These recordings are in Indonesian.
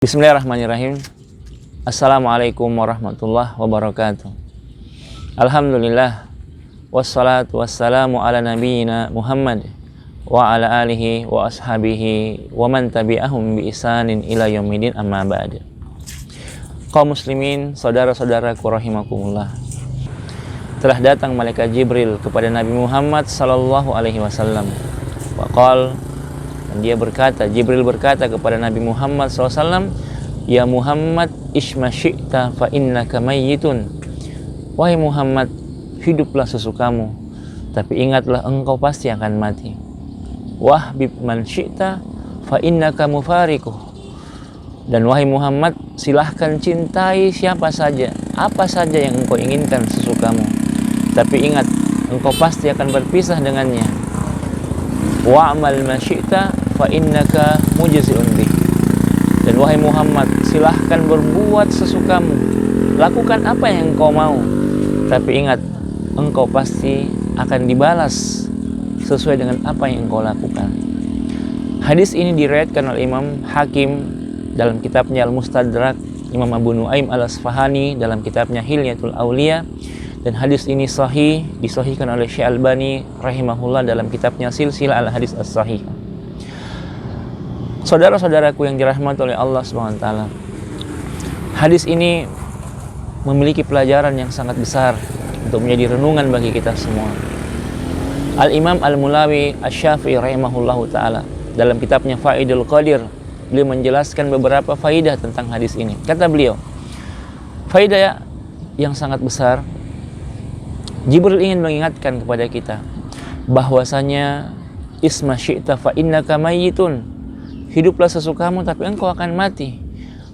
Bismillahirrahmanirrahim. Assalamualaikum warahmatullahi wabarakatuh. Alhamdulillah, wassalatu wassalamu ala nabiyyina Muhammad wa ala alihi wa ashabihi wa man tabi'ahum bi ihsanin ila yaumidin, amma ba'd. Kaum muslimin, saudara-saudaraku rahimakumullah, telah datang malaikat Jibril kepada Nabi Muhammad sallallahu alaihi wasallam. Waqal, dan dia berkata, Jibril berkata kepada Nabi Muhammad SAW, "Ya Muhammad, ishma syi'ta fa innaka mayyitun." Wahai Muhammad, hiduplah sesukamu, tapi ingatlah engkau pasti akan mati. Wahbib man syi'ta fa innaka mufariquh. Dan wahai Muhammad, silahkan cintai siapa saja, apa saja yang engkau inginkan sesukamu, tapi ingat, engkau pasti akan berpisah dengannya. Wa'mal ma syi'ta fa innaka mujzi'un bih. Dan wahai Muhammad, silahkan berbuat sesukamu, lakukan apa yang engkau mau, tapi ingat, engkau pasti akan dibalas sesuai dengan apa yang engkau lakukan. Hadis ini diriwayatkan oleh Imam Hakim dalam kitabnya Al-Mustadrak, Imam Abu Nuaim Al-Asfahani dalam kitabnya Hilyatul Auliya, dan hadis ini sahih, disahihkan oleh Syekh Albani rahimahullah dalam kitabnya Silsilah Al-Hadis As-Sahih. Saudara-saudaraku yang dirahmati oleh Allah SWT, hadis ini memiliki pelajaran yang sangat besar untuk menjadi renungan bagi kita semua. Al-Imam Al-Mulawi Asy-Syafi'i rahimahullahu ta'ala dalam kitabnya Faidul Qadir, beliau menjelaskan beberapa faidah tentang hadis ini. Kata beliau, faidah yang sangat besar, Jibril ingin mengingatkan kepada kita bahwasanya isma syi'ta fa innaka mayyitun, hiduplah sesukamu tapi engkau akan mati.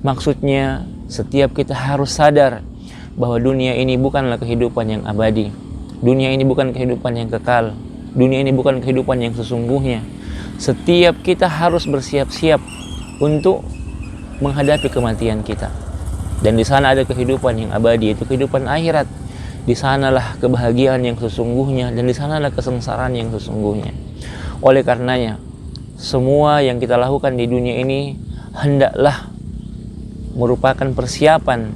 Maksudnya setiap kita harus sadar bahwa dunia ini bukanlah kehidupan yang abadi, dunia ini bukan kehidupan yang kekal, dunia ini bukan kehidupan yang sesungguhnya. Setiap kita harus bersiap-siap untuk menghadapi kematian kita, dan di sana ada kehidupan yang abadi, yaitu kehidupan akhirat. Di sanalah kebahagiaan yang sesungguhnya, dan di sanalah kesengsaraan yang sesungguhnya. Oleh karenanya, semua yang kita lakukan di dunia ini hendaklah merupakan persiapan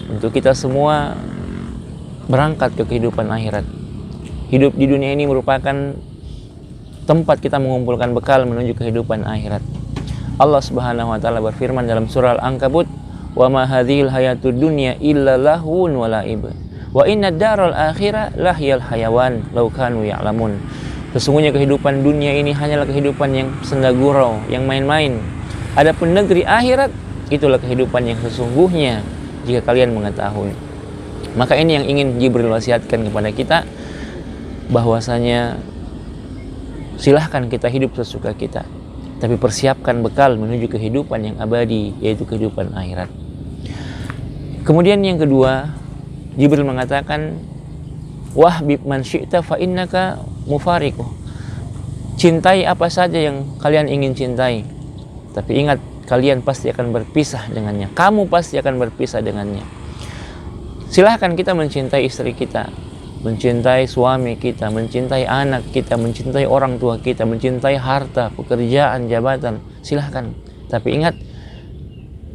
untuk kita semua berangkat ke kehidupan akhirat. Hidup di dunia ini merupakan tempat kita mengumpulkan bekal menuju kehidupan akhirat. Allah Subhanahu wa taala berfirman dalam surah Al-Ankabut, "Wa ma hadzihil hayatud dunya illa lahwun wa la'ib. Wa inna daral akhirah lahyal hayawan law kanu ya'lamun." Sesungguhnya kehidupan dunia ini hanyalah kehidupan yang senda gurau, yang main-main. Adapun negeri akhirat, itulah kehidupan yang sesungguhnya jika kalian mengetahui. Maka ini yang ingin Jibril wasiatkan kepada kita, bahwasanya silahkan kita hidup sesuka kita, tapi persiapkan bekal menuju kehidupan yang abadi, yaitu kehidupan akhirat. Kemudian yang kedua, Jibril mengatakan, wahbib man syi'ta fa innaka mufariquh. Cintai apa saja yang kalian ingin cintai, tapi ingat, kalian pasti akan berpisah dengannya. Kamu pasti akan berpisah dengannya. Silahkan kita mencintai istri kita, mencintai suami kita, mencintai anak kita, mencintai orang tua kita, mencintai harta, pekerjaan, jabatan. Silahkan, tapi ingat,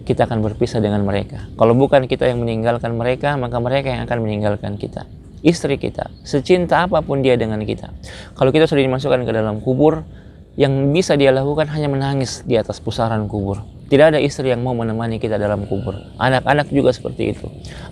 kita akan berpisah dengan mereka. Kalau bukan kita yang meninggalkan mereka, maka mereka yang akan meninggalkan kita. Istri kita, secinta apapun dia dengan kita, kalau kita sudah dimasukkan ke dalam kubur, yang bisa dia lakukan hanya menangis di atas pusaran kubur. Tidak ada istri yang mau menemani kita dalam kubur. Anak-anak juga seperti itu.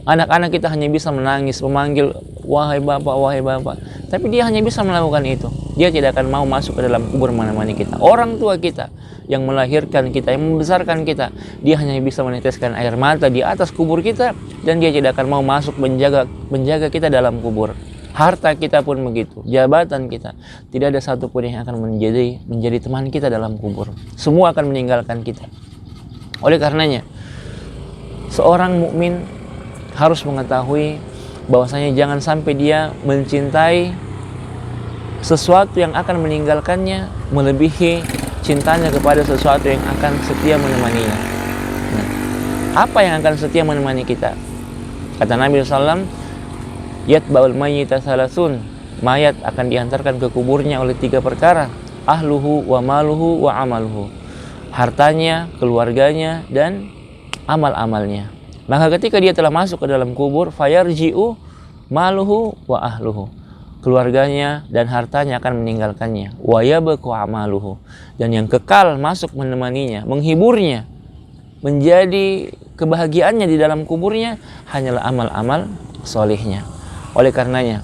Anak-anak kita hanya bisa menangis, memanggil, wahai bapak, wahai bapak. Tapi dia hanya bisa melakukan itu. Dia tidak akan mau masuk ke dalam kubur menemani kita. Orang tua kita yang melahirkan kita, yang membesarkan kita, dia hanya bisa meneteskan air mata di atas kubur kita, dan dia tidak akan mau masuk menjaga kita dalam kubur. Harta kita pun begitu, jabatan kita, tidak ada satupun yang akan menjadi teman kita dalam kubur. Semua akan meninggalkan kita. Oleh karenanya, seorang mukmin harus mengetahui bahwasanya jangan sampai dia mencintai sesuatu yang akan meninggalkannya melebihi cintanya kepada sesuatu yang akan setia menemaninya. Nah, apa yang akan setia menemani kita? Kata Nabi SAW, yatba'ul mayyita salasun, mayat akan diantarkan ke kuburnya oleh 3 perkara, ahluhu wa maluhu wa amaluhu. hartanya, keluarganya, dan amal-amalnya. Maka ketika dia telah masuk ke dalam kubur, fayarji'u maluhu wa ahluhu. Keluarganya dan hartanya akan meninggalkannya. Wa yabqu amaluhu. Dan yang kekal masuk menemaninya, menghiburnya, menjadi kebahagiaannya di dalam kuburnya hanyalah amal-amal solehnya. Oleh karenanya,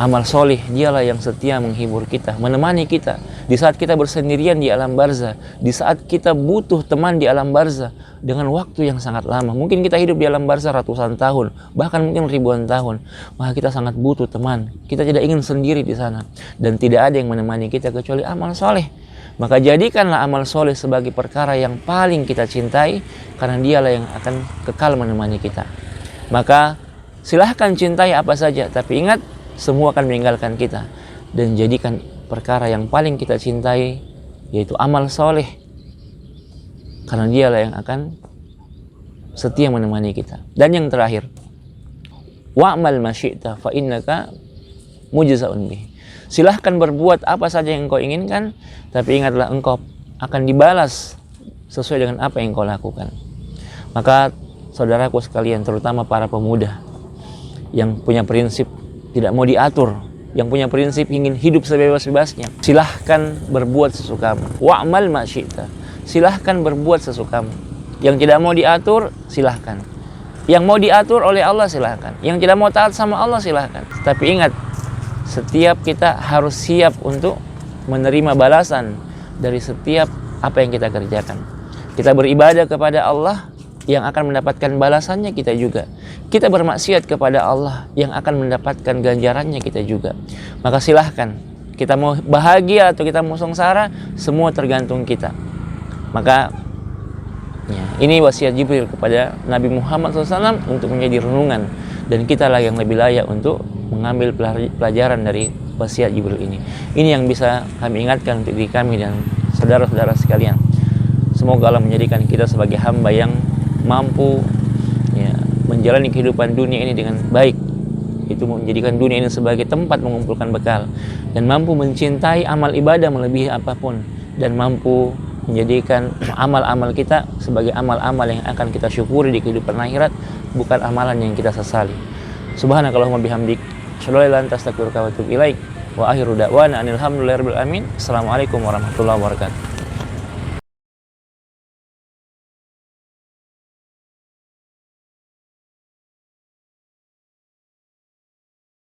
amal soleh dialah yang setia menghibur kita, menemani kita di saat kita bersendirian di alam barzah, di saat kita butuh teman di alam barzah dengan waktu yang sangat lama. Mungkin kita hidup di alam barzah ratusan tahun, bahkan mungkin ribuan tahun. Maka kita sangat butuh teman. Kita tidak ingin sendiri di sana, dan tidak ada yang menemani kita kecuali amal soleh. Maka jadikanlah amal soleh sebagai perkara yang paling kita cintai, karena dialah yang akan kekal menemani kita. Maka silahkan cintai apa saja, tapi ingat, semua akan meninggalkan kita. Dan jadikan perkara yang paling kita cintai, yaitu amal soleh, karena dialah yang akan setia menemani kita. Dan yang terakhir, wa'mal masyi'ta fa innaka mujza'un bih. Silahkan berbuat apa saja yang engkau inginkan, tapi ingatlah engkau akan dibalas sesuai dengan apa yang engkau lakukan. Maka saudaraku sekalian, terutama para pemuda yang punya prinsip tidak mau diatur, yang punya prinsip ingin hidup sebebas-bebasnya, silahkan berbuat sesukamu. Wa'mal masyi'ta. Silahkan berbuat sesukamu. Yang tidak mau diatur, silahkan. Yang mau diatur oleh Allah, silahkan. Yang tidak mau taat sama Allah, silahkan. Tapi ingat, setiap kita harus siap untuk menerima balasan dari setiap apa yang kita kerjakan. Kita beribadah kepada Allah, yang akan mendapatkan balasannya kita juga. Kita bermaksiat kepada Allah, yang akan mendapatkan ganjarannya kita juga. Maka silahkan, kita mau bahagia atau kita mau sengsara, semua tergantung kita. Maka ya, ini wasiat Jibril kepada Nabi Muhammad SAW untuk menjadi renungan, dan kitalah yang lebih layak untuk mengambil pelajaran dari wasiat Jibril ini. Ini yang bisa kami ingatkan untuk diri kami dan saudara-saudara sekalian. Semoga Allah menjadikan kita sebagai hamba yang mampu ya, menjalani kehidupan dunia ini dengan baik, itu menjadikan dunia ini sebagai tempat mengumpulkan bekal, dan mampu mencintai amal ibadah melebihi apapun, dan mampu menjadikan amal-amal kita sebagai amal-amal yang akan kita syukuri di kehidupan akhirat, bukan amalan yang kita sesali. Subhanakallahumma bihamdik, asyhadu an la ilaha illa anta astaghfiruka wa atubu ilaik. Wa akhiru da'wana anil hamdulillahi rabbil alamin. Assalamualaikum warahmatullahi wabarakatuh.